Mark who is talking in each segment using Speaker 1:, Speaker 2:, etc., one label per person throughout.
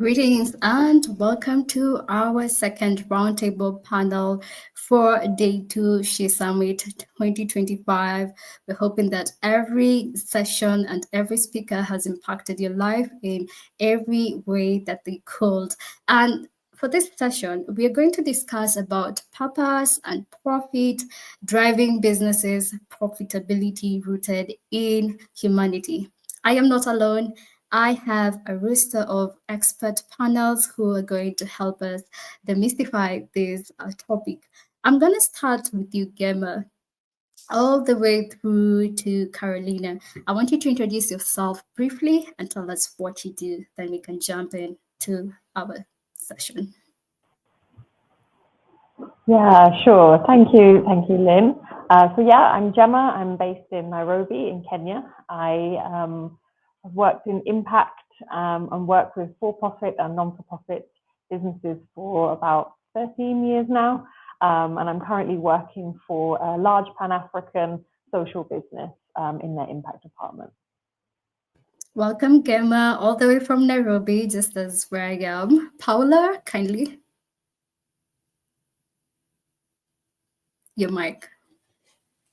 Speaker 1: Greetings and welcome to our second Roundtable Panel for Day 2 S.H.E Summit 2025. We're hoping that every session and every speaker has impacted your life in every way that they could. And for this session, we are going to discuss about purpose and profit, driving businesses, profitability rooted in humanity. I am not alone. I have a roster of expert panels who are going to help us demystify this topic. I'm going to start with you, Gemma, all the way through to Carolina. I want you to introduce yourself briefly and tell us what you do. Then we can jump into our session.
Speaker 2: Yeah, sure. Thank you, Lynn. I'm Gemma. I'm based in Nairobi in Kenya. I have worked in impact and worked with for-profit and non-for-profit businesses for about 13 years now. And I'm currently working for a large Pan-African social business in their impact department.
Speaker 1: Welcome, Gemma, all the way from Nairobi, just as where I am. Paula, kindly. Your mic.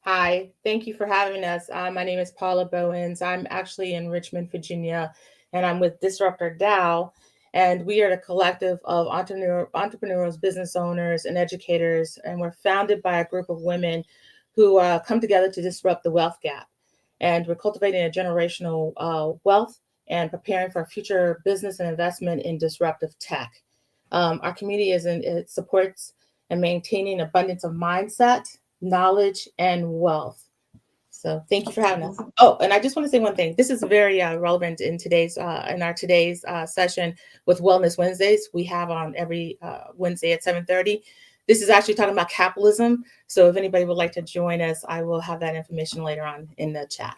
Speaker 3: Hi, thank you for having us. My name is Paula Bowens. I'm actually in Richmond, Virginia, and I'm with Disruptor DAO. And we are a collective of entrepreneurs, business owners, and educators. And we're founded by a group of women who come together to disrupt the wealth gap. And we're cultivating a generational wealth and preparing for future business and investment in disruptive tech. Our community it supports and maintaining abundance of mindset, knowledge, and wealth. So thank you for having us. Oh, and I just want to say one thing. This is very relevant in our today's session with Wellness Wednesdays. We have on every Wednesday at 7:30. This is actually talking about capitalism. So if anybody would like to join us, I will have that information later on in the chat.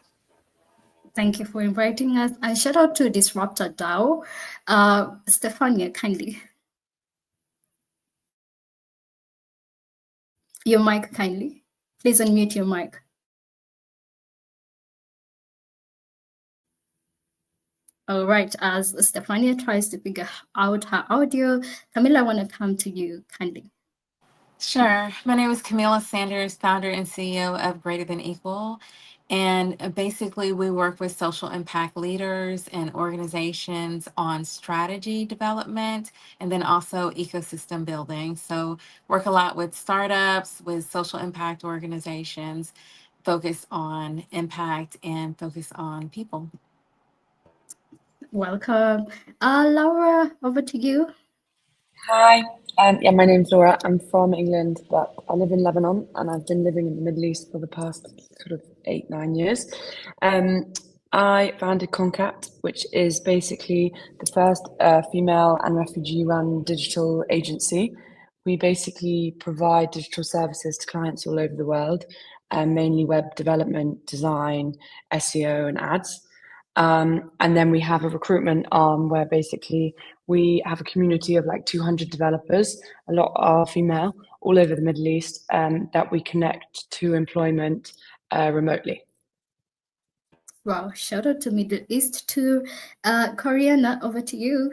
Speaker 1: Thank you for inviting us. And shout out to Disruptor DAO. Stefania, kindly. Your mic, kindly. Please unmute your mic. All right, as Stefania tries to figure out her audio, Camila, I want to come to you kindly.
Speaker 4: Sure. My name is Camila Sanders, founder and CEO of Greater Than Equal. And basically, we work with social impact leaders and organizations on strategy development and then also ecosystem building. So work a lot with startups, with social impact organizations, focus on impact and focus on people.
Speaker 1: Welcome. Laura, over to you.
Speaker 5: Hi, my name's Laura. I'm from England, but I live in Lebanon, and I've been living in the Middle East for the past sort of 8-9 years. I founded Concat, which is basically the first female and refugee-run digital agency. We basically provide digital services to clients all over the world, mainly web development, design, SEO, and ads. And then we have a recruitment arm where basically we have a community of like 200 developers, a lot are female, all over the Middle East, that we connect to employment remotely.
Speaker 1: Wow, shout out to Middle East too. Coriana, over to you.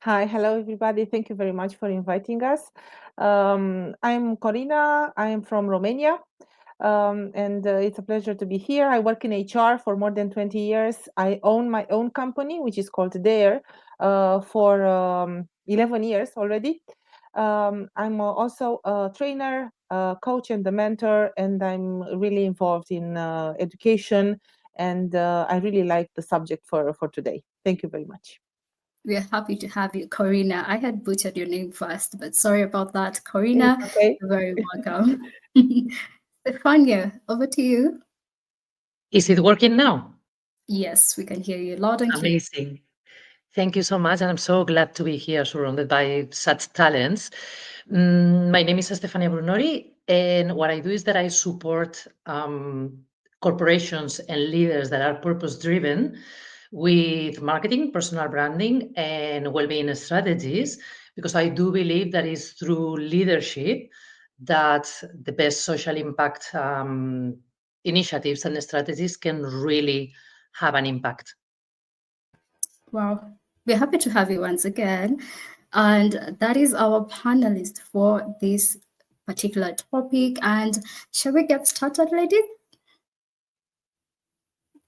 Speaker 6: Hi, hello everybody. Thank you very much for inviting us. I'm Corina. I am from Romania. And it's a pleasure to be here. I work in HR for more than 20 years. I own my own company, which is called Dare, for 11 years already. I'm also a trainer, a coach, and a mentor, and I'm really involved in education. And I really like the subject for today. Thank you very much.
Speaker 1: We are happy to have you, Corina. I had butchered your name first, but sorry about that. Corina, okay. You're very welcome. Stefania, over to you.
Speaker 7: Is it working now?
Speaker 1: Yes, we can hear you loud and clear.
Speaker 7: Amazing. Thank you so much, and I'm so glad to be here surrounded by such talents. My name is Stefania Brunori, and what I do is that I support corporations and leaders that are purpose-driven with marketing, personal branding, and well-being strategies, because I do believe that it's through leadership that the best social impact initiatives and strategies can really have an impact.
Speaker 1: Wow, We're happy to have you once again. And that is our panelist for this particular topic. And shall we get started, ladies?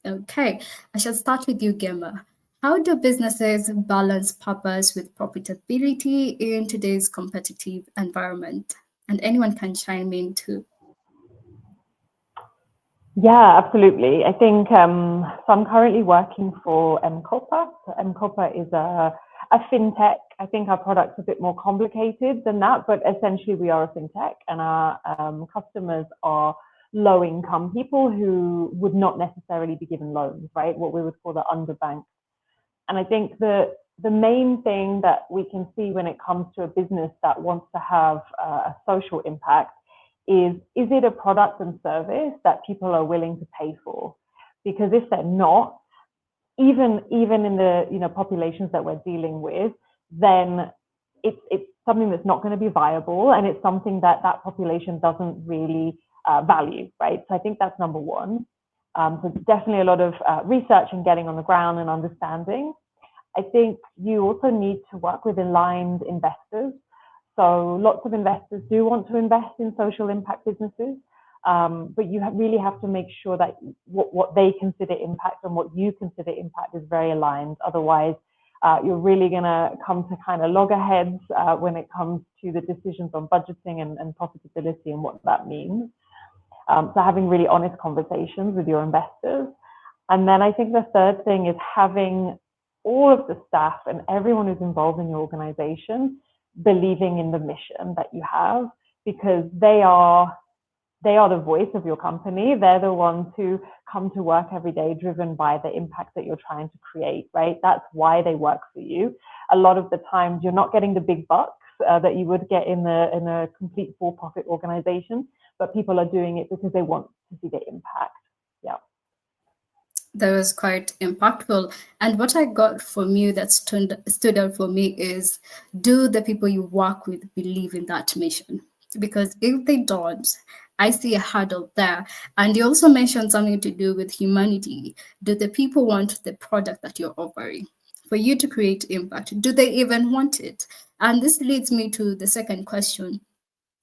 Speaker 1: Okay, I shall start with you, Gemma. How do businesses balance purpose with profitability in today's competitive environment? And anyone can chime in too.
Speaker 2: Yeah, absolutely. I think so. I'm currently working for M-Copa. So M-Copa is a fintech. I think our product's a bit more complicated than that, but essentially we are a fintech, and our customers are low-income people who would not necessarily be given loans, right? What we would call the underbanked. And I think the main thing that we can see when it comes to a business that wants to have a social impact is it a product and service that people are willing to pay for? Because if they're not, even in the populations that we're dealing with, then it's something that's not going to be viable, and it's something that population doesn't really value, right? So I think that's number one. So definitely a lot of research and getting on the ground and understanding. I think you also need to work with aligned investors. So lots of investors do want to invest in social impact businesses, but you really have to make sure that what they consider impact and what you consider impact is very aligned. Otherwise, you're really going to come to kind of loggerheads when it comes to the decisions on budgeting and profitability and what that means. So having really honest conversations with your investors. And then I think the third thing is having all of the staff and everyone who's involved in your organization believing in the mission that you have, because they are the voice of your company. They're the ones who come to work every day driven by the impact that you're trying to create, right? That's why they work for you. A lot of the times you're not getting the big bucks that you would get in a complete for-profit organization, but people are doing it because they want to see the impact. Yeah.
Speaker 1: That was quite impactful. And what I got from you that stood out for me is, do the people you work with believe in that mission? Because if they don't, I see a hurdle there. And you also mentioned something to do with humanity. Do the people want the product that you're offering? For you to create impact, do they even want it? And this leads me to the second question.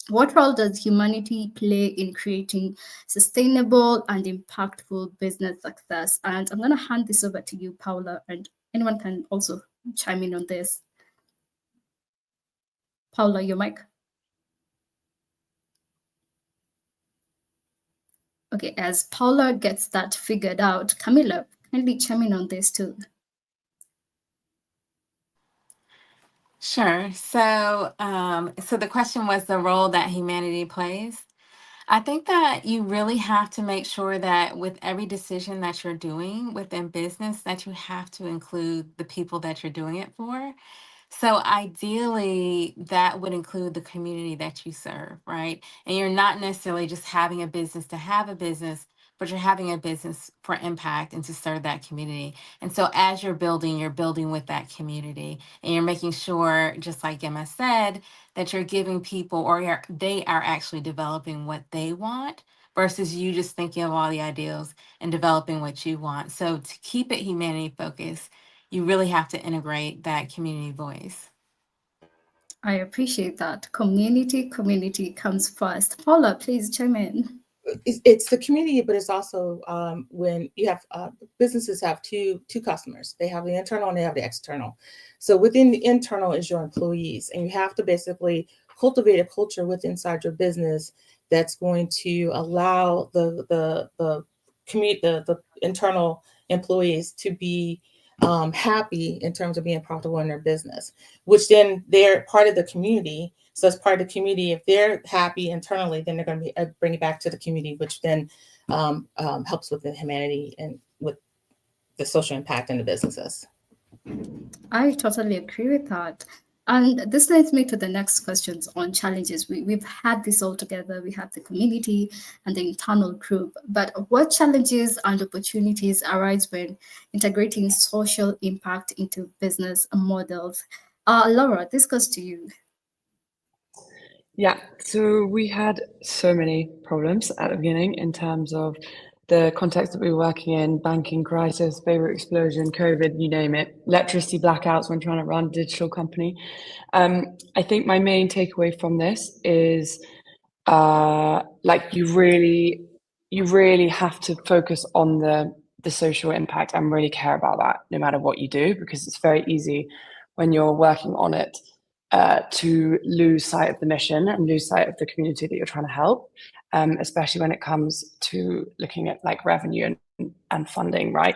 Speaker 1: What role does humanity play in creating sustainable and impactful business success? And I'm going to hand this over to you, Paula, and anyone can also chime in on this. Paula, your mic. Okay, as Paula gets that figured out, Camilla, kindly chime in on this too.
Speaker 4: Sure. So, so the question was the role that humanity plays. I think that you really have to make sure that with every decision that you're doing within business, that you have to include the people that you're doing it for. So ideally, that would include the community that you serve, right? And you're not necessarily just having a business to have a business, but you're having a business for impact and to serve that community. And so as you're building with that community, and you're making sure, just like Emma said, that you're giving people, or they are actually developing what they want versus you just thinking of all the ideals and developing what you want. So to keep it humanity focused, you really have to integrate that community voice.
Speaker 1: I appreciate that. Community comes first. Paula, please chime in.
Speaker 3: It's the community, but it's also when you have businesses have two customers. They have the internal and they have the external. So within the internal is your employees, and you have to basically cultivate a culture within inside your business that's going to allow the community, the internal employees to be happy in terms of being profitable in their business, which then they're part of the community. So as part of the community, if they're happy internally, then they're going to bring it back to the community, which then helps with the humanity and with the social impact in the businesses.
Speaker 1: I totally agree with that. And this leads me to the next questions on challenges. We've had this all together. We have the community and the internal group. But what challenges and opportunities arise when integrating social impact into business models? Laura, this goes to you.
Speaker 5: Yeah, so we had so many problems at the beginning in terms of the context that we were working in, banking crisis, favorite explosion, COVID, you name it, electricity blackouts when trying to run a digital company. I think my main takeaway from this is like you really have to focus on the social impact and really care about that no matter what you do, because it's very easy when you're working on it to lose sight of the mission and lose sight of the community that you're trying to help, especially when it comes to looking at like revenue and funding, right?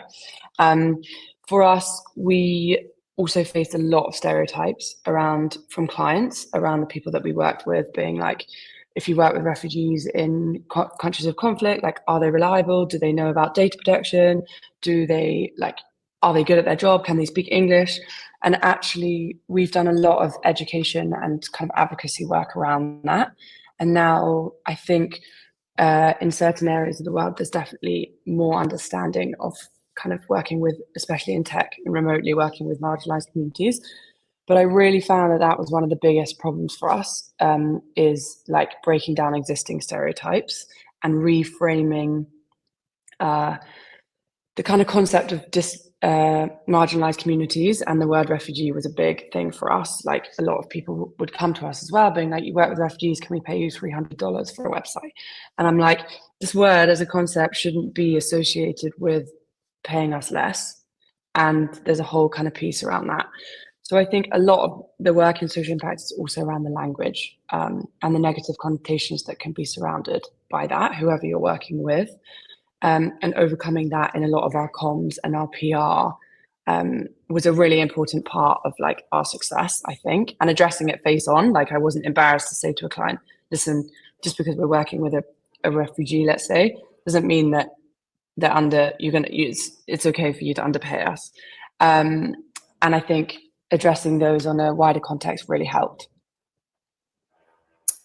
Speaker 5: For us, we also faced a lot of stereotypes from clients around the people that we worked with, being like, if you work with refugees in countries of conflict, like, are they reliable? Do they know about data protection? Are they good at their job? Can they speak English? And actually, we've done a lot of education and kind of advocacy work around that. And now I think in certain areas of the world, there's definitely more understanding of kind of working with, especially in tech and remotely working with marginalized communities. But I really found that was one of the biggest problems for us, is like breaking down existing stereotypes and reframing the kind of concept of marginalized communities. And the word refugee was a big thing for us. Like, a lot of people would come to us as well, being like, you work with refugees, can we pay you $300 for a website? And I'm like, this word as a concept shouldn't be associated with paying us less. And there's a whole kind of piece around that. So I think a lot of the work in social impact is also around the language, and the negative connotations that can be surrounded by that, whoever you're working with. And overcoming that in a lot of our comms and our PR was a really important part of like our success, I think, and addressing it face on. Like, I wasn't embarrassed to say to a client, listen, just because we're working with a refugee, let's say, doesn't mean that it's okay for you to underpay us. And I think addressing those on a wider context really helped.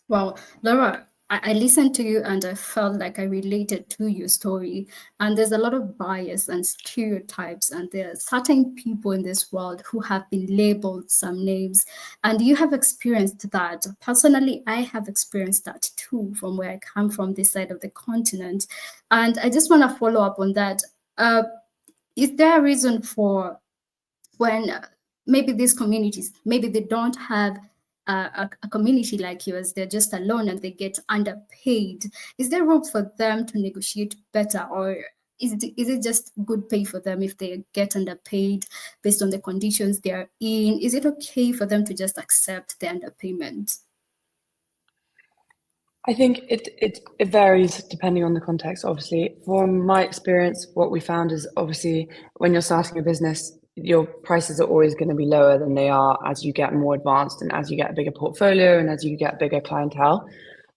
Speaker 1: Well, Laura, I listened to you and I felt like I related to your story. And there's a lot of bias and stereotypes, and there are certain people in this world who have been labeled some names. And you have experienced that. Personally, I have experienced that too, from where I come from, this side of the continent. And I just want to follow up on that. Is there a reason for when maybe these communities, maybe they don't have a community like yours, they're just alone and they get underpaid? Is there room for them to negotiate better, or is it just good pay for them if they get underpaid based on the conditions they're in? Is it okay for them to just accept the underpayment?
Speaker 5: I think it varies depending on the context, obviously. From my experience, what we found is, obviously, when you're starting a business, your prices are always going to be lower than they are as you get more advanced and as you get a bigger portfolio and as you get bigger clientele.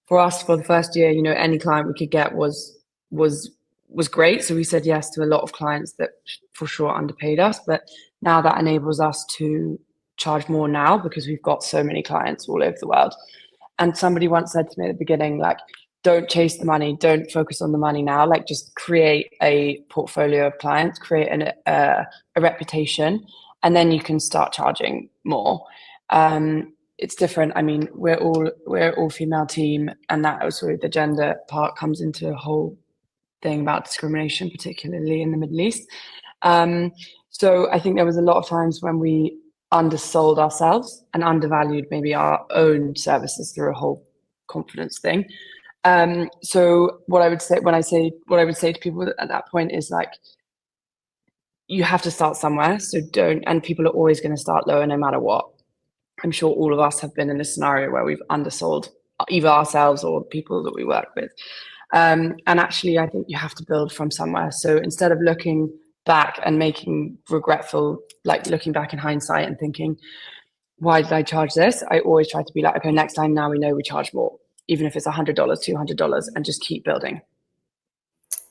Speaker 5: For us, for the first year, any client we could get was great. So we said yes to a lot of clients that for sure underpaid us. But now that enables us to charge more now because we've got so many clients all over the world. And somebody once said to me at the beginning, like, don't chase the money, don't focus on the money now, like, just create a portfolio of clients, create a reputation, and then you can start charging more. It's different. I mean, we're all female team, and that also the gender part comes into a whole thing about discrimination, particularly in the Middle East. So I think there was a lot of times when we undersold ourselves and undervalued maybe our own services through a whole confidence thing. So what I would say to people at that point is, like, you have to start somewhere. So and people are always going to start lower no matter what. I'm sure all of us have been in a scenario where we've undersold either ourselves or people that we work with. And actually, I think you have to build from somewhere. So instead of looking back and making regretful, like looking back in hindsight and thinking, why did I charge this? I always try to be like, okay, next time, now we know we charge more, even if it's $100, $200, and just keep building.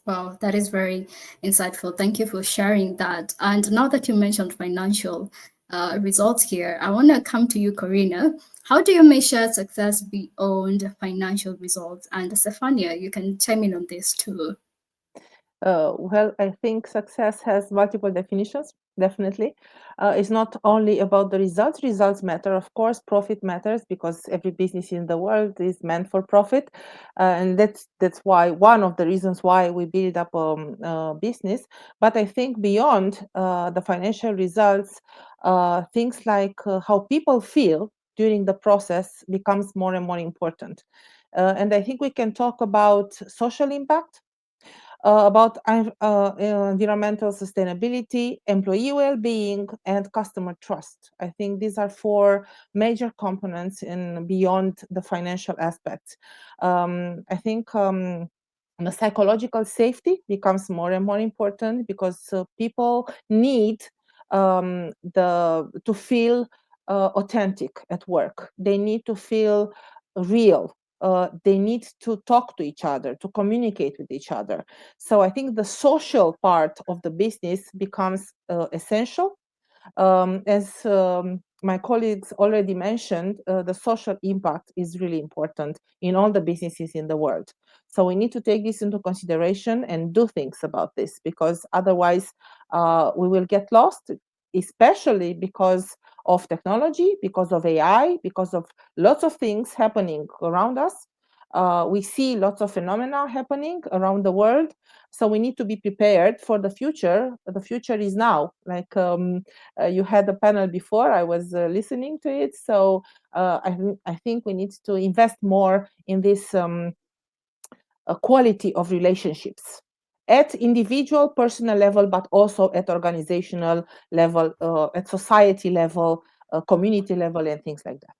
Speaker 1: Wow, that is very insightful. Thank you for sharing that. And now that you mentioned financial results here, I want to come to you, Corina. How do you measure success beyond financial results? And Stefania, you can chime in on this too.
Speaker 6: Well, I think success has multiple definitions, definitely. It's not only about the results. Results matter, of course. Profit matters because every business in the world is meant for profit. And that's why one of the reasons why we build up a business. But I think beyond the financial results, things like how people feel during the process becomes more and more important. And I think we can talk about social impact, about environmental sustainability, employee well-being, and customer trust. I think these are four major components in beyond the financial aspects. I think the psychological safety becomes more and more important because people need to feel authentic at work. They need to feel real. They need to talk to each other, to communicate with each other. So I think the social part of the business becomes essential. As my colleagues already mentioned, the social impact is really important in all the businesses in the world. So we need to take this into consideration and do things about this, because otherwise we will get lost, especially because of technology, because of AI, because of lots of things happening around us. We see lots of phenomena happening around the world, so we need to be prepared for the future. The future is now. Like you had a panel before, I was listening to it. So I think we need to invest more in this quality of relationships at individual, personal level, but also at organizational level, at society level, community level, and things like that.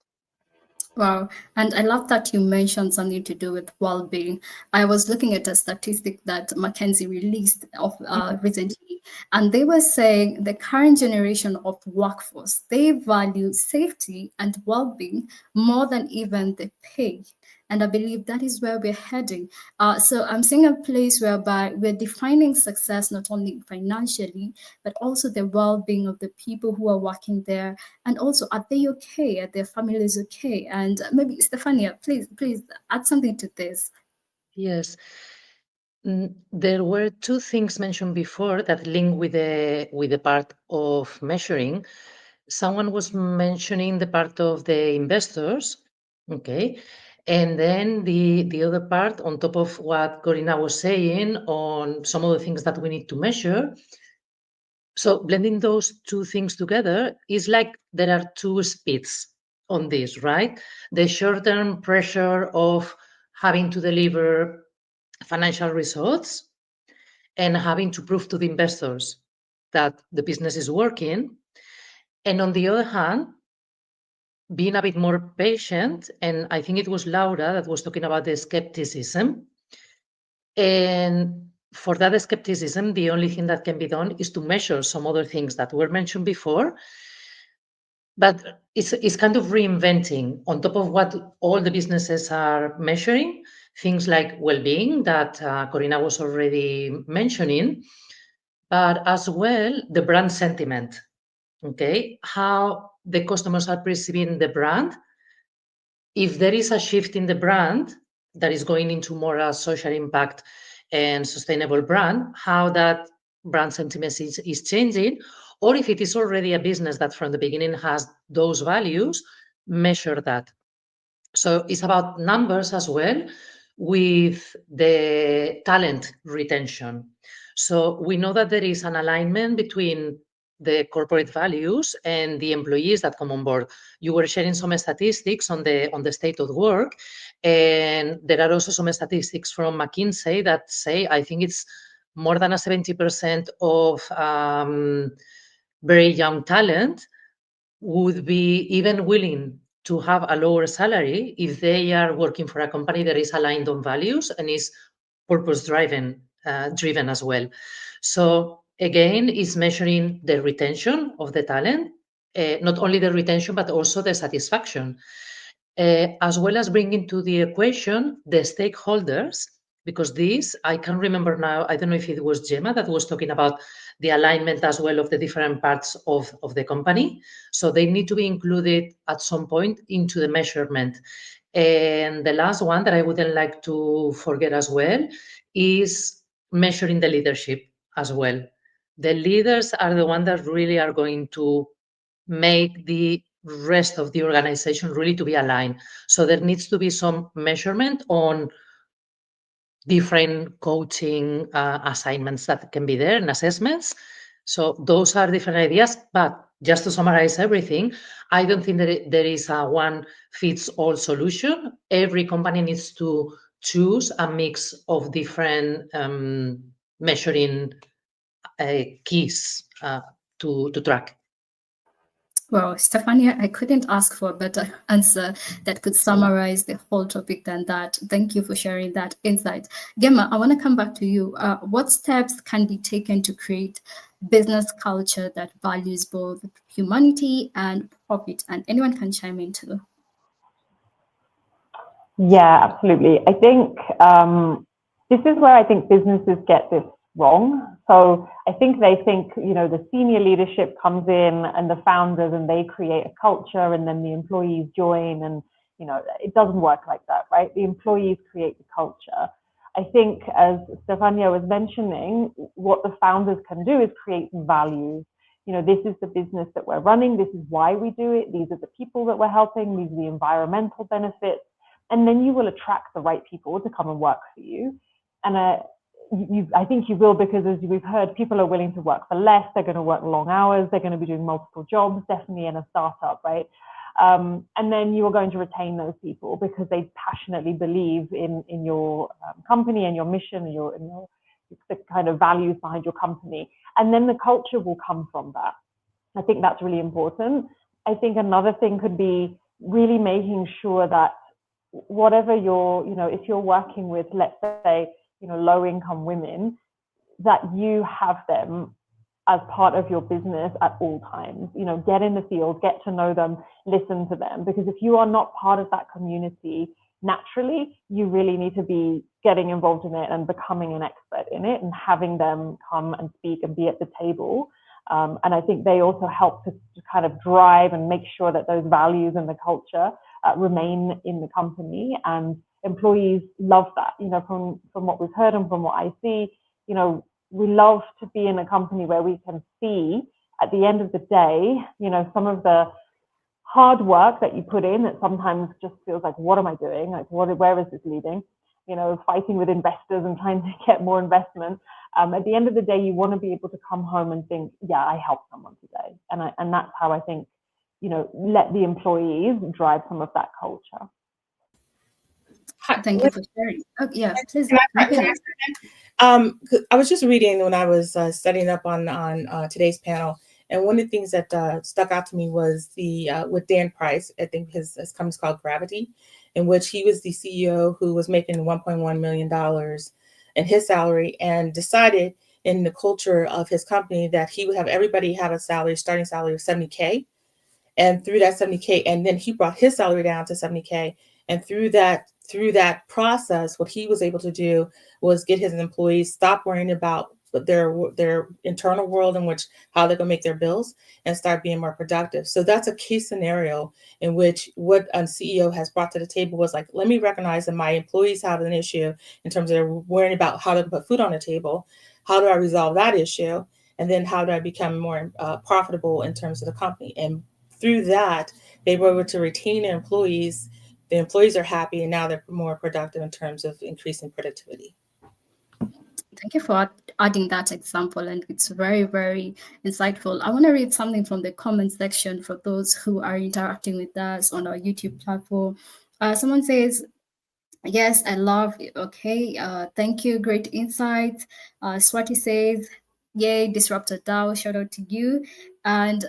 Speaker 1: Wow. And I love that you mentioned something to do with well-being. I was looking at a statistic that McKinsey released of recently, and they were saying the current generation of workforce, they value safety and well-being more than even the pay. And I believe that is where we're heading. So I'm seeing a place whereby we're defining success not only financially, but also the well-being of the people who are working there, and also are they okay? Are their families okay? And maybe Stefania, please add something to this.
Speaker 7: Yes. There were two things mentioned before that link with the part of measuring. Someone was mentioning the part of the investors, okay, and then the other part on top of what Corina was saying on some of the things that we need to measure. So blending those two things together is like there are two speeds on this, right? The short-term pressure of having to deliver financial results and having to prove to the investors that the business is working. And on the other hand, being a bit more patient, and I think it was Laura that was talking about the skepticism. And for that skepticism, the only thing that can be done is to measure some other things that were mentioned before. But it's kind of reinventing on top of what all the businesses are measuring, things like well-being that Corina was already mentioning, but as well the brand sentiment, okay? How the customers are perceiving the brand. If there is a shift in the brand that is going into more a social impact and sustainable brand, how that brand sentiment is changing, or if it is already a business that from the beginning has those values, measure that. So it's about numbers as well with the talent retention. So we know that there is an alignment between the corporate values and the employees that come on board. You were sharing some statistics on the state of work, and there are also some statistics from McKinsey that say, I think it's more than a 70% of very young talent would be even willing to have a lower salary if they are working for a company that is aligned on values and is purpose driven as well. So again, it's measuring the retention of the talent, not only the retention but also the satisfaction, as well as bringing to the equation the stakeholders, because this, I can't remember now, I don't know if it was Gemma that was talking about the alignment as well of the different parts of the company. So they need to be included at some point into the measurement. And the last one that I wouldn't like to forget as well is measuring the leadership as well. The leaders are the ones that really are going to make the rest of the organization really to be aligned. So there needs to be some measurement on different coaching assignments that can be there and assessments. So those are different ideas. But just to summarize everything, I don't think that there is a one fits all solution. Every company needs to choose a mix of different measuring keys to track.
Speaker 1: Well, Stefania, I couldn't ask for a better answer that could summarize the whole topic than that. Thank you for sharing that insight. Gemma, I want to come back to you. What steps can be taken to create business culture that values both humanity and profit? And anyone can chime in too.
Speaker 2: Yeah, absolutely. I think this is where I think businesses get this wrong. So I think they think, the senior leadership comes in and the founders and they create a culture and then the employees join and, it doesn't work like that, right? The employees create the culture. I think as Stefania was mentioning, what the founders can do is create values. This is the business that we're running. This is why we do it. These are the people that we're helping. These are the environmental benefits. And then you will attract the right people to come and work for you. And I think you will, because as we've heard, people are willing to work for less. They're going to work long hours. They're going to be doing multiple jobs, definitely in a startup, right? And then you are going to retain those people because they passionately believe in your company and your mission and the kind of values behind your company. And then the culture will come from that. I think that's really important. I think another thing could be really making sure that whatever if you're working with, let's say, low income women, that you have them as part of your business at all times. Get in the field, get to know them, listen to them. Because if you are not part of that community, naturally, you really need to be getting involved in it and becoming an expert in it and having them come and speak and be at the table. And I think they also help to kind of drive and make sure that those values and the culture remain in the company, and employees love that. From what we've heard and from what I see, we love to be in a company where we can see at the end of the day, some of the hard work that you put in that sometimes just feels like, what am I doing? Like, where is this leading? Fighting with investors and trying to get more investment. At the end of the day, you want to be able to come home and think, yeah, I helped someone today. And that's how I think, let the employees drive some of that culture.
Speaker 1: Thank you for sharing. Oh, yeah, please.
Speaker 3: I was just reading when I was studying up on today's panel, and one of the things that stuck out to me was the with Dan Price. I think his company's called Gravity, in which he was the CEO who was making $1.1 million in his salary, and decided in the culture of his company that he would have everybody have a starting salary of $70K. And through that $70K, and then he brought his salary down to $70K. And through that process, what he was able to do was get his employees stop worrying about their internal world in which how they're going to make their bills and start being more productive. So that's a case scenario in which what a CEO has brought to the table was like, let me recognize that my employees have an issue in terms of they're worrying about how to put food on the table. How do I resolve that issue? And then how do I become more profitable in terms of the company? And through that, they were able to retain their employees. The employees are happy, and now they're more productive in terms of increasing productivity.
Speaker 1: Thank you for adding that example, and it's very, very insightful. I want to read something from the comment section for those who are interacting with us on our YouTube platform. Someone says, yes, I love it. Okay, thank you. Great insights. Swati says, yay, Disruptor DAO, shout out to you. And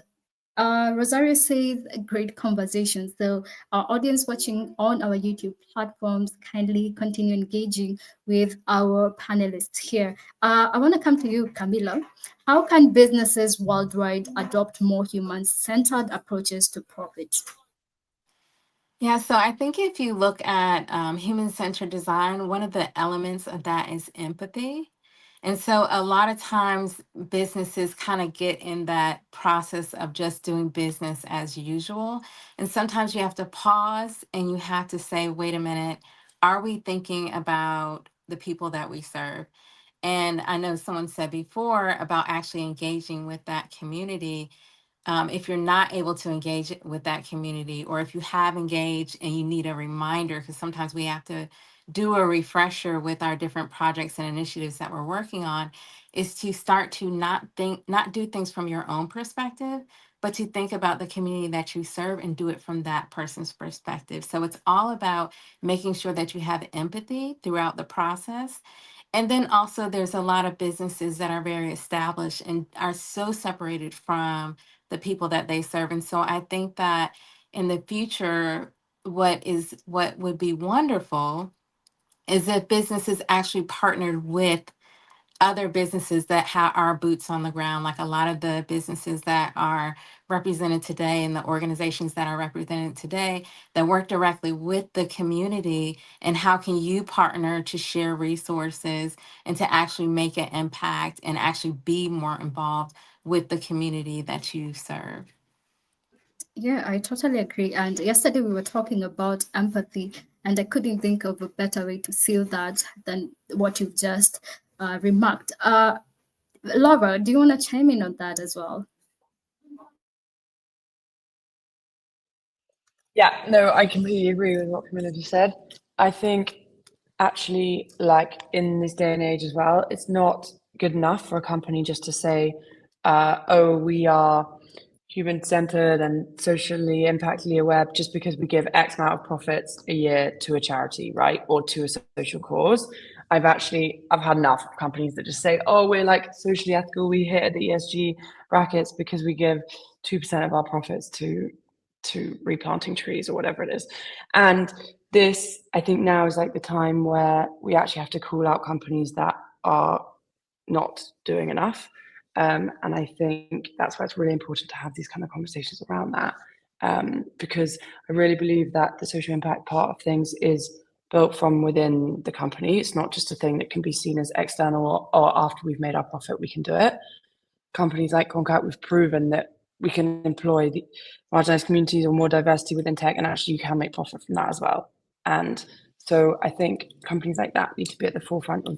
Speaker 1: Rosario says, great conversation. So our audience watching on our YouTube platforms, kindly continue engaging with our panelists here. I want to come to you, Camila. How can businesses worldwide adopt more human-centered approaches to profit?
Speaker 4: Yeah, so I think if you look at human-centered design, one of the elements of that is empathy. And so a lot of times businesses kind of get in that process of just doing business as usual. And sometimes you have to pause and you have to say, wait a minute, are we thinking about the people that we serve? And I know someone said before about actually engaging with that community. If you're not able to engage with that community, or if you have engaged and you need a reminder, because sometimes we have to do a refresher with our different projects and initiatives that we're working on, is to start to not do things from your own perspective, but to think about the community that you serve and do it from that person's perspective. So it's all about making sure that you have empathy throughout the process. And then also, there's a lot of businesses that are very established and are so separated from the people that they serve. And so I think that in the future, what would be wonderful is if businesses actually partnered with other businesses that are boots on the ground, like a lot of the businesses that are represented today and the organizations that are represented today that work directly with the community. And how can you partner to share resources and to actually make an impact and actually be more involved with the community that you serve?
Speaker 1: Yeah, I totally agree. And yesterday we were talking about empathy, and I couldn't think of a better way to seal that than what you've just remarked. Laura, do you want to chime in on that as well?
Speaker 5: Yeah, no, I completely agree with what Camilla just said. I think actually, like in this day and age as well, it's not good enough for a company just to say, oh, we are human-centered and socially impactfully aware just because we give X amount of profits a year to a charity, right? Or to a social cause. I've had enough of companies that just say, oh, we're like socially ethical, we hit the ESG brackets because we give 2% of our profits to replanting trees or whatever it is. And this, I think now is like the time where we actually have to call out companies that are not doing enough. And I think that's why it's really important to have these kind of conversations around that. Because I really believe that the social impact part of things is built from within the company. It's not just a thing that can be seen as external or after we've made our profit, we can do it. Companies like Concat, we've proven that we can employ the marginalized communities or more diversity within tech, and actually you can make profit from that as well. And so I think companies like that need to be at the forefront of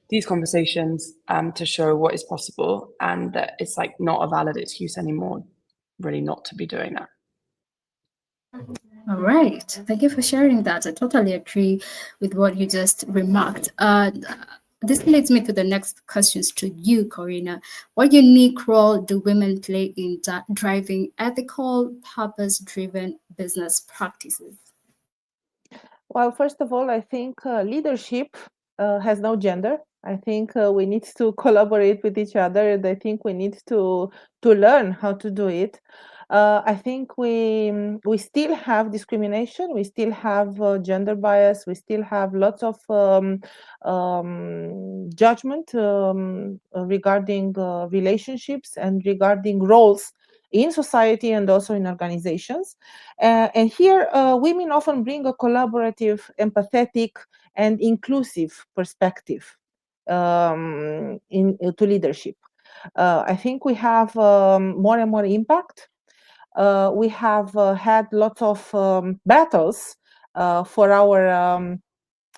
Speaker 5: these conversations to show what is possible, and that it's like not a valid excuse anymore, really, not to be doing that.
Speaker 1: All right. Thank you for sharing that. I totally agree with what you just remarked. This leads me to the next questions to you, Corina. What unique role do women play in driving ethical, purpose-driven business practices?
Speaker 6: Well, first of all, I think leadership has no gender. I think we need to collaborate with each other, and I think we need to learn how to do it. I think we still have discrimination. We still have gender bias. We still have lots of judgment regarding relationships and regarding roles in society and also in organizations. And here, women often bring a collaborative, empathetic, and inclusive perspective to leadership. I think we have more and more impact. We have had lots of battles for our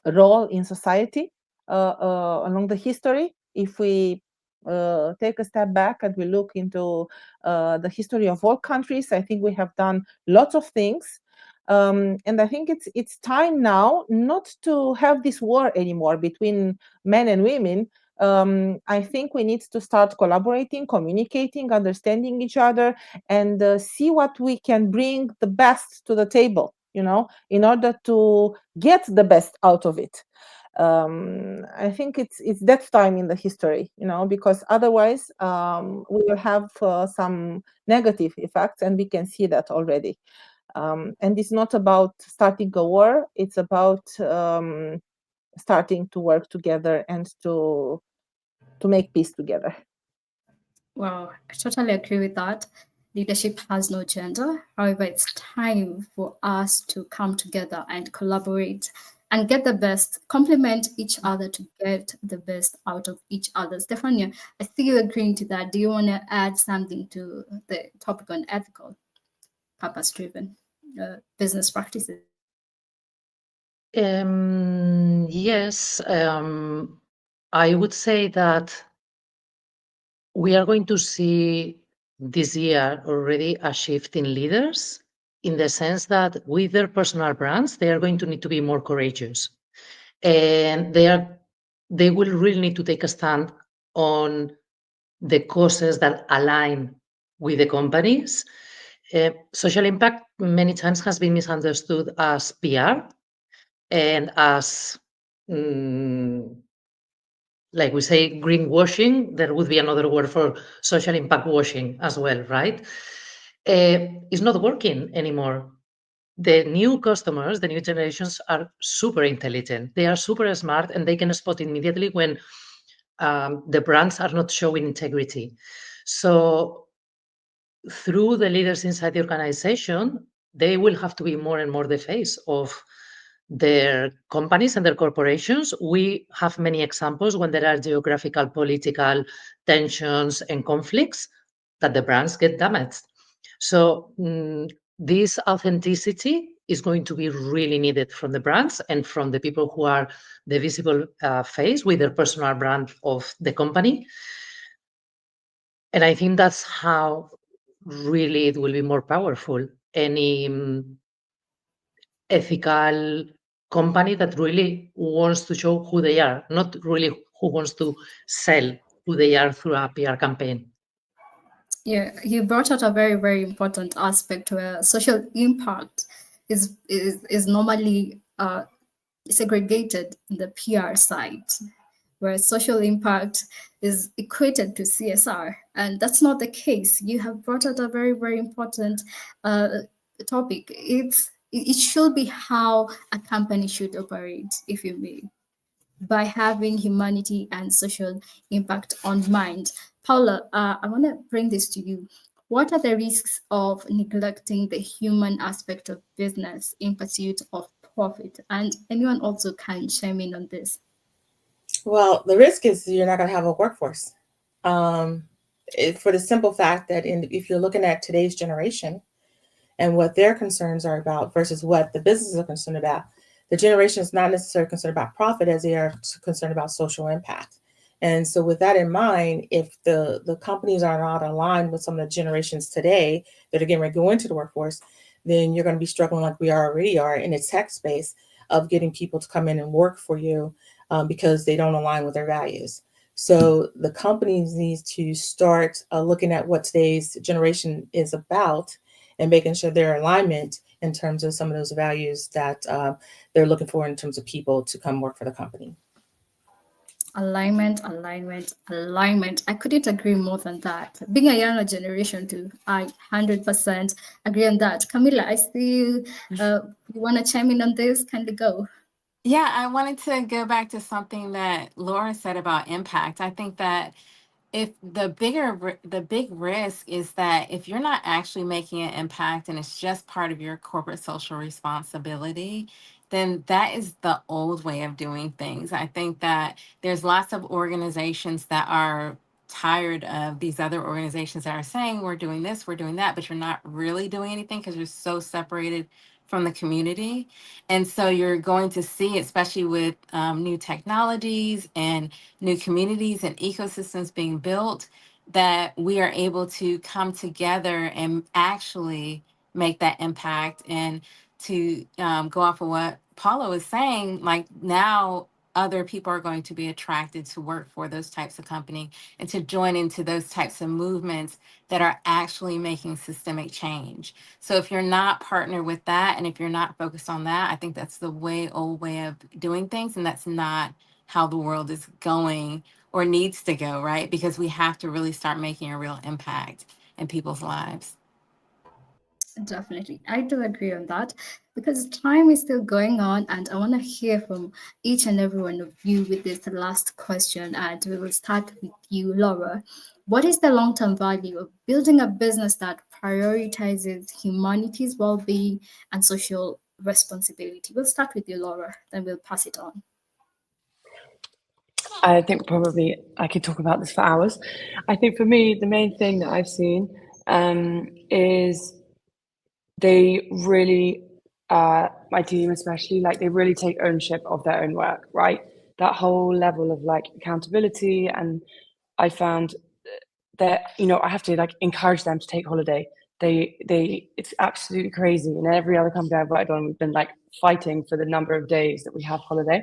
Speaker 6: role in society along the history. If we take a step back and we look into the history of all countries, I think we have done lots of things. And I think it's time now not to have this war anymore between men and women. I think we need to start collaborating, communicating, understanding each other, and see what we can bring the best to the table, in order to get the best out of it. I think it's that time in the history, because otherwise we will have some negative effects, and we can see that already. And it's not about starting a war, it's about starting to work together and to make peace together.
Speaker 1: Well, I totally agree with that. Leadership has no gender. However, it's time for us to come together and collaborate and get the best, complement each other to get the best out of each other. Stefania, I see you agreeing to that. Do you want to add something to the topic on ethical, purpose-driven business practices?
Speaker 7: Yes. I would say that we are going to see this year already a shift in leaders, in the sense that with their personal brands, they are going to need to be more courageous. And they will really need to take a stand on the causes that align with the companies. Social impact many times has been misunderstood as PR and as like we say, greenwashing. There would be another word for social impact washing as well, right? It's not working anymore. The new customers, the new generations are super intelligent. They are super smart, and they can spot immediately when the brands are not showing integrity. So through the leaders inside the organization, they will have to be more and more the face of their companies and their corporations. We have many examples when there are geographical, political tensions and conflicts that the brands get damaged. So this authenticity is going to be really needed from the brands and from the people who are the visible face with their personal brand of the company. And I think that's how really it will be more powerful. Any ethical company that really wants to show who they are, not really who wants to sell who they are through a PR campaign.
Speaker 1: Yeah, you brought out a very, very important aspect where social impact is normally segregated in the PR side, where social impact is equated to CSR, and that's not the case. You have brought out a very, very important topic. It should be how a company should operate, if you may, by having humanity and social impact on mind. Paula, I want to bring this to you. What are the risks of neglecting the human aspect of business in pursuit of profit? And anyone also can chime in on this.
Speaker 3: Well, the risk is you're not going to have a workforce. For the simple fact that if you're looking at today's generation and what their concerns are about versus what the businesses are concerned about, the generation is not necessarily concerned about profit as they are concerned about social impact. And so with that in mind, if the companies are not aligned with some of the generations today that are getting ready to go into the workforce, then you're going to be struggling like we already are in the tech space of getting people to come in and work for you because they don't align with their values. So the companies need to start looking at what today's generation is about and making sure they're in alignment in terms of some of those values that they're looking for in terms of people to come work for the company.
Speaker 1: Alignment, alignment, alignment. I couldn't agree more than that. Being a younger generation too, I 100% agree on that. Camila, I see you. You want to chime in on this? Kindly go.
Speaker 4: Yeah, I wanted to go back to something that Laura said about impact. I think that if the big risk is that if you're not actually making an impact and it's just part of your corporate social responsibility, then that is the old way of doing things. I think that there's lots of organizations that are tired of these other organizations that are saying we're doing this, we're doing that, but you're not really doing anything because you're so separated from the community. And so you're going to see, especially with new technologies and new communities and ecosystems being built, that we are able to come together and actually make that impact. And to go off of what Paula was saying, like now other people are going to be attracted to work for those types of company and to join into those types of movements that are actually making systemic change. So if you're not partnered with that and if you're not focused on that, I think that's the old way of doing things, and that's not how the world is going or needs to go, right? Because we have to really start making a real impact in people's lives.
Speaker 1: Definitely. I do agree on that because time is still going on, and I want to hear from each and every one of you with this last question. And we will start with you, Laura. What is the long term value of building a business that prioritizes humanity's well being and social responsibility? We'll start with you, Laura, then we'll pass it on.
Speaker 5: I think probably I could talk about this for hours. I think for me, the main thing that I've seen is they really, my team especially, like they really take ownership of their own work, right? that whole level of like accountability. And I found that, you know, I have to like encourage them to take holiday. It's absolutely crazy. In every other company I've worked on, we've been like fighting for the number of days that we have holiday.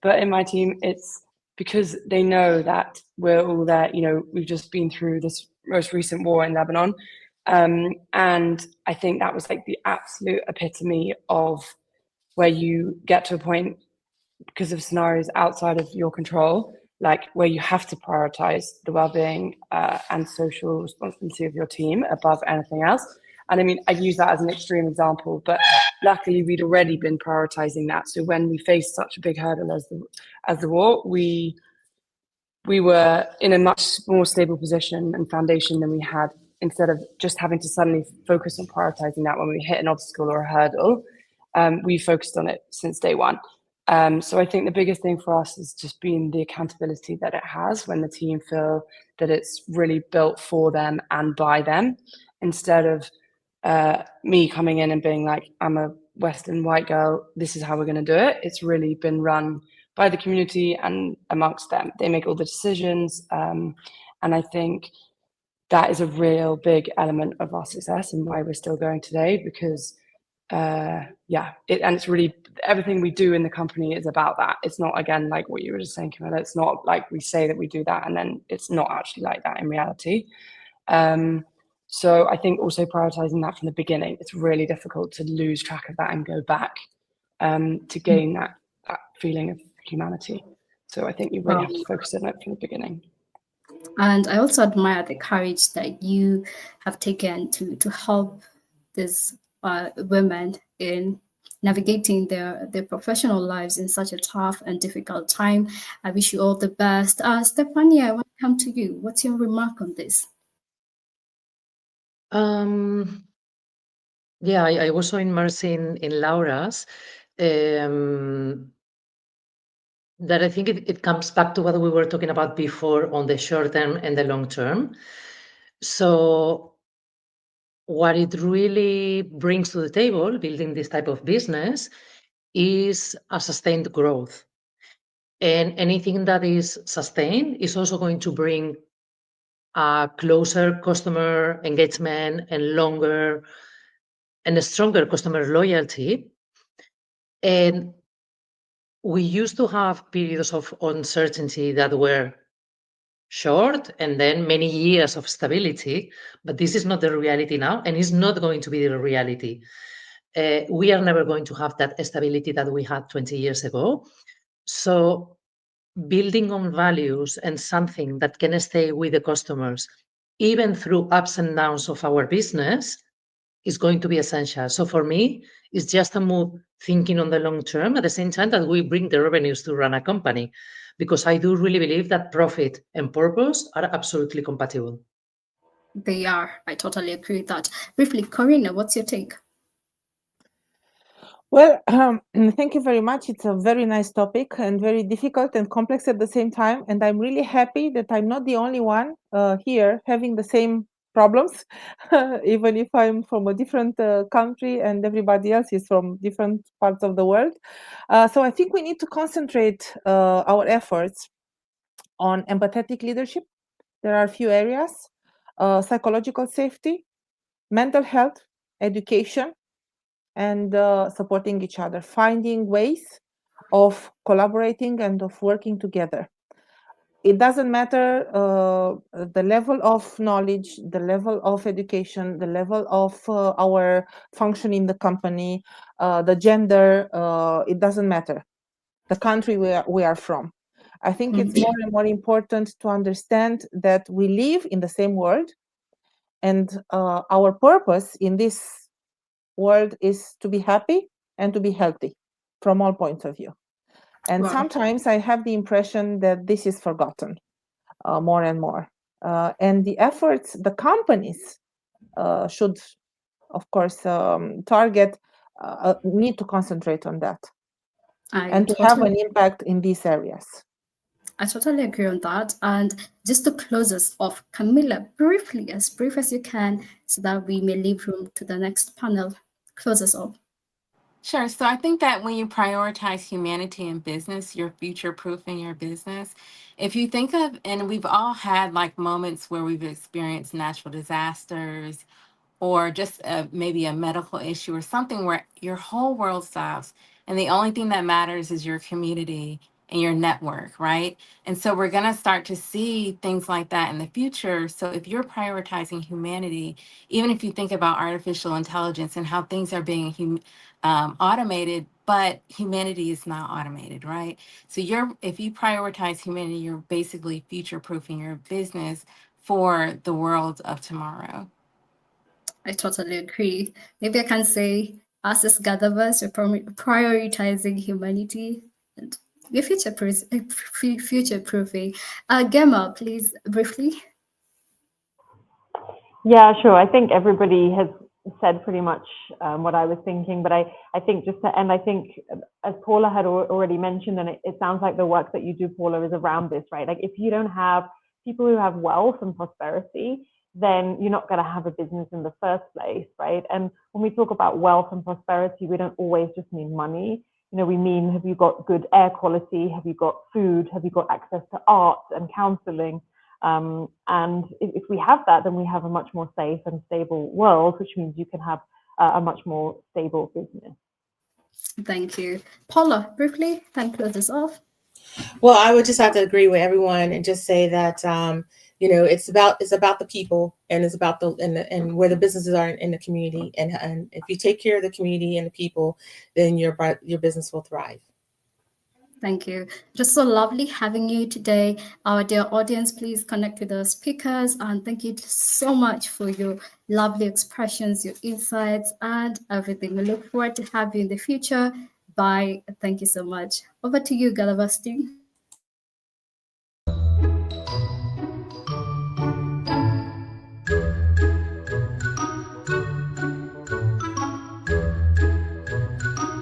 Speaker 5: But in my team, it's because they know that we're all there. You know, we've just been through this most recent war in Lebanon. And I think that was like the absolute epitome of where you get to a point, because of scenarios outside of your control, like where you have to prioritize the well-being and social responsibility of your team above anything else. And I mean, I use that as an extreme example, but luckily we'd already been prioritizing that. So when we faced such a big hurdle as the war, we were in a much more stable position and foundation than we had, instead of just having to suddenly focus on prioritizing that when we hit an obstacle or a hurdle. We focused on it since day one. So I think the biggest thing for us is just being the accountability that it has when the team feel that it's really built for them and by them, instead of me coming in and being like, I'm a Western white girl, this is how we're going to do it. It's really been run by the community and amongst them. They make all the decisions. And I think that is a real big element of our success and why we're still going today, because it's really, everything we do in the company is about that. It's not, again, like what you were just saying, Camilla, it's not like we say that we do that and then it's not actually like that in reality. So I think also prioritizing that from the beginning, it's really difficult to lose track of that and go back to gain that feeling of humanity. So I think you really have to focus on it from the beginning.
Speaker 1: And I also admire the courage that you have taken to help these women in navigating their professional lives in such a tough and difficult time. I wish you all the best. Stephanie, I want to come to you. What's your remark on this?
Speaker 7: Yeah, I was so immersed in Laura's that I think it comes back to what we were talking about before on the short term and the long term. So what it really brings to the table, building this type of business, is a sustained growth. And anything that is sustained is also going to bring a closer customer engagement and longer and a stronger customer loyalty. And we used to have periods of uncertainty that were short and then many years of stability, but this is not the reality now, and it's not going to be the reality. We are never going to have that stability that we had 20 years ago. So building on values and something that can stay with the customers, even through ups and downs of our business, is going to be essential. So for me, it's just a move thinking on the long term at the same time that we bring the revenues to run a company, because I do really believe that profit and purpose are absolutely compatible.
Speaker 1: They are. I totally agree with that. Briefly, Corina, what's your take?
Speaker 6: Well, thank you very much. It's a very nice topic and very difficult and complex at the same time. And I'm really happy that I'm not the only one here having the same problems, even if I'm from a different country and everybody else is from different parts of the world. So I think we need to concentrate our efforts on empathetic leadership. There are a few areas: psychological safety, mental health, education, and supporting each other, finding ways of collaborating and of working together. It doesn't matter the level of knowledge, the level of education, the level of our function in the company, the gender, it doesn't matter. The country we are from. I think it's more and more important to understand that we live in the same world, and our purpose in this world is to be happy and to be healthy from all points of view. And sometimes I have the impression that this is forgotten more and more. And the efforts the companies should, of course, target, need to concentrate on that and to have an impact in these areas.
Speaker 1: I totally agree on that. And just to close us off, Camilla, briefly, as brief as you can, so that we may leave room to the next panel. Close us off.
Speaker 4: Sure. So I think that when you prioritize humanity in business, you're future proofing your business. If you think of, and we've all had like moments where we've experienced natural disasters or just maybe a medical issue or something where your whole world stops and the only thing that matters is your community and your network, right? And so we're going to start to see things like that in the future. So if you're prioritizing humanity, even if you think about artificial intelligence and how things are being automated, but humanity is not automated, right? So if you prioritize humanity, you're basically future proofing your business for the world of tomorrow.
Speaker 1: I totally agree. Maybe I can say, us as GatherVerse, we're prioritizing humanity and we're future-proofing. Gemma, please, briefly.
Speaker 2: Yeah, sure. I think everybody has said pretty much what I was thinking, but I think just to end, I think as Paula had already mentioned, and it sounds like the work that you do, Paula, is around this, right? Like if you don't have people who have wealth and prosperity, then you're not going to have a business in the first place, right? And when we talk about wealth and prosperity, we don't always just mean money. You know, we mean, have you got good air quality? Have you got food? Have you got access to art and counseling? And if we have that, then we have a much more safe and stable world, which means you can have a much more stable business.
Speaker 1: Thank you. Paula, briefly, thank close us off.
Speaker 3: Well, I would just have to agree with everyone and just say that it's about the people, and it's about and where the businesses are in the community, and if you take care of the community and the people, then your business will thrive.
Speaker 1: Thank you. Just so lovely having you today. Our dear audience, please connect with the speakers, and thank you so much for your lovely expressions, your insights, and everything. We look forward to having you in the future. Bye. Thank you so much. Over to you, GatherVerse team.